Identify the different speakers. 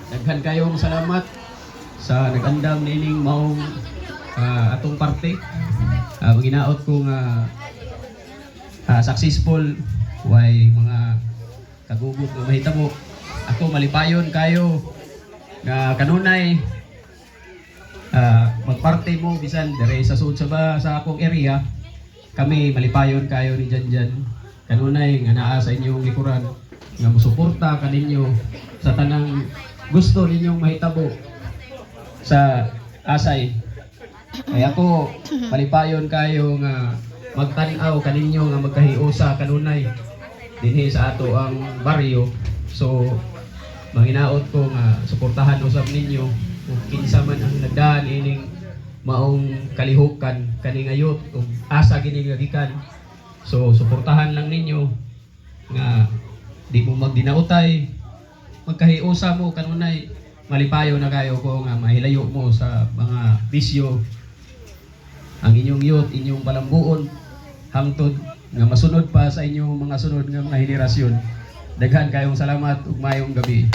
Speaker 1: Daghan kayong salamat sa nagandam nining maong atong parte. Maginaot ko nga successful way mga kagugot nga mahitabo. Ako malipayon kayo nga kanunay magparte mo bisan dire sa sud sa akong area. Kami malipayon kayo ni Janjan. Kanunay nga naa sa inyong likuran nga musuporta kaninyo sa tanang gusto ninyong mahitabo sa Asay. Kaya ako malipayon kayo nga magtan-aw kaninyo nga magkahiusa kanunay dinhi sa ato ang baryo. So manginaot ko nga suportahan usab ninyo kung kinsa man ang nagdaan ining maong kalihukan kani ngayot ug asa gini nga gikan. So suportahan lang ninyo nga di mo magdinautay, magkahiusa mo kanunay malipayo na kayo ko nga mahilayo mo sa mga bisyo ang inyong youth, inyong palambuon hangtod nga masunod pa sa inyong mga sunod nga mga henerasyon. Daghan kayong salamat ug mayong gabi.